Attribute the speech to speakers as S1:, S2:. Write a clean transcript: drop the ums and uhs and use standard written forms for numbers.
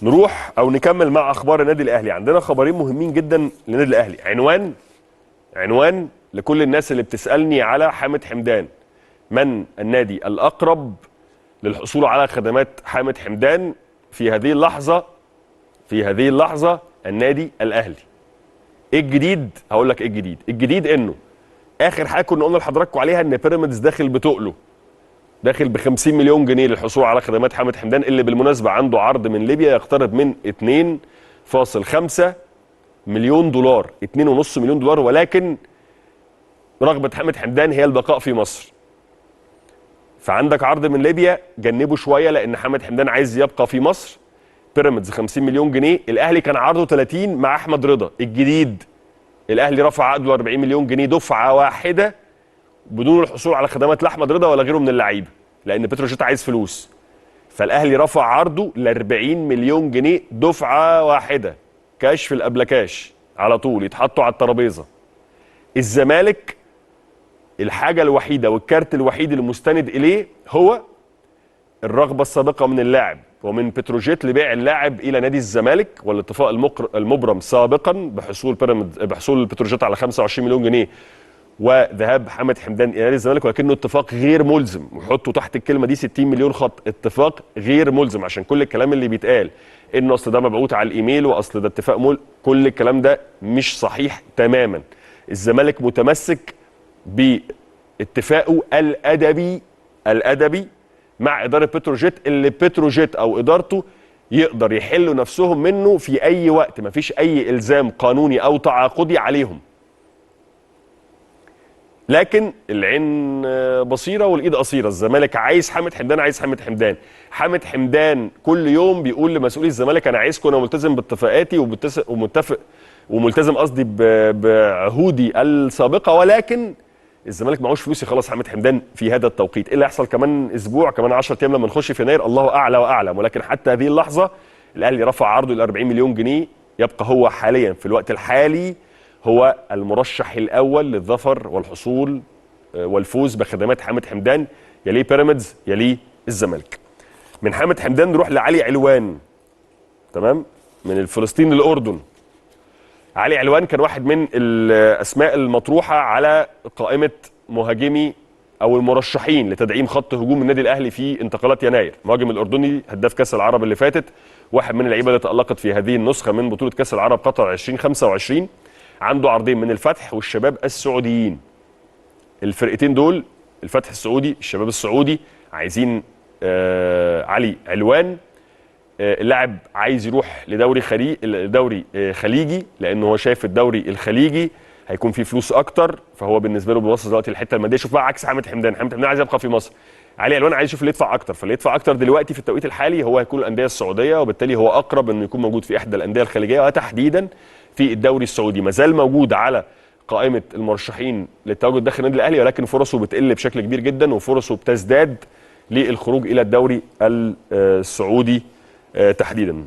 S1: نروح او نكمل مع اخبار النادي الاهلي. عندنا خبرين مهمين جدا للنادي الاهلي. عنوان لكل الناس اللي بتسالني على حامد حمدان، من النادي الاقرب للحصول على خدمات حامد حمدان في هذه اللحظه النادي الاهلي. ايه الجديد؟ هقول لك ايه الجديد. الجديد انه اخر حاجه كنا قلنا لحضراتكم عليها ان بيراميدز داخل بتقله، داخل ب 50 مليون جنيه للحصول على خدمات حامد حمدان، اللي بالمناسبه عنده عرض من ليبيا يقترب من 2.5 مليون دولار، 2.5 مليون دولار، ولكن رغبه حامد حمدان هي البقاء في مصر. فعندك عرض من ليبيا، جنبه شويه لان حامد حمدان عايز يبقى في مصر. بيراميدز 50 مليون جنيه، الاهلي كان عرضه 30 مع احمد رضا. الجديد الاهلي رفع عقده 40 مليون جنيه دفعه واحده بدون الحصول على خدمات لا احمد رضا ولا غيره من اللعيبه، لان بتروجيت عايز فلوس. فالاهلي رفع عرضه ل 40 مليون جنيه دفعه واحده، كاش في الابلكاش على طول يتحطوا على الترابيزه. الزمالك الحاجه الوحيده والكارت الوحيد اللي مستند اليه هو الرغبه السابقه من اللاعب ومن بتروجيت لبيع اللاعب الى نادي الزمالك، والاتفاق المبرم سابقا بحصول بتروجيت على 25 مليون جنيه وذهاب حامد حمدان الى نادي الزمالك، ولكنه اتفاق غير ملزم. وحطوا تحت الكلمه دي 60 مليون خط، اتفاق غير ملزم، عشان كل الكلام اللي بيتقال انه اصل ده مبعوث على الايميل واصل ده اتفاق كل الكلام ده مش صحيح تماما. الزمالك متمسك باتفاقه الادبي مع اداره بتروجيت، اللي بتروجيت او ادارته يقدر يحلوا نفسهم منه في اي وقت، مفيش اي الزام قانوني او تعاقدي عليهم. لكن العين بصيره والايد قصيره. الزمالك عايز حامد حمدان، حامد حمدان كل يوم بيقول لمسؤولي الزمالك انا عايزكم، انا ملتزم باتفاقاتي وملتزم قصدي بعهودي السابقه، ولكن الزمالك معهوش فلوس يخلص حامد حمدان في هذا التوقيت. ايه اللي هيحصل كمان اسبوع، كمان 10 ايام لما نخش في يناير؟ الله اعلى واعلم. ولكن حتى هذه اللحظه الاهلي رفع عرضه ل 40 مليون جنيه، يبقى هو حاليا في الوقت الحالي هو المرشح الاول للظفر والحصول والفوز بخدمات حامد حمدان، يليه بيراميدز يليه الزمالك. من حامد حمدان نروح لعلي علوان، تمام، من الفلسطين للاردن. علي علوان كان واحد من الاسماء المطروحه على قائمه مهاجمي او المرشحين لتدعيم خط هجوم النادي الاهلي في انتقالات يناير. المهاجم الاردني هداف كاس العرب اللي فاتت، واحد من اللعيبه اللي تالقت في هذه النسخه من بطوله كاس العرب قطر 2025. عنده عرضين من الفتح والشباب السعوديين. الفرقتين دول الفتح السعودي الشباب السعودي عايزين علي علوان. اللاعب عايز يروح لدوري خليجي لانه هو شايف الدوري الخليجي هيكون فيه فلوس اكتر، فهو بالنسبه له بيوصل دلوقتي الحته الماديه. شوف بقى عكس حامد حمدان عايز يبقى في مصر، علي علوان عايز يشوف اللي يدفع اكتر، فاللي يدفع اكتر دلوقتي في التوقيت الحالي هو هيكون الانديه السعوديه، وبالتالي هو اقرب انه يكون موجود في احدى الانديه الخليجيه وتحديدا في الدوري السعودي. ما زال موجود على قائمه المرشحين للتواجد داخل النادي الاهلي، ولكن فرصه بتقل بشكل كبير جدا وفرصه بتزداد للخروج الى الدوري السعودي تحديدا.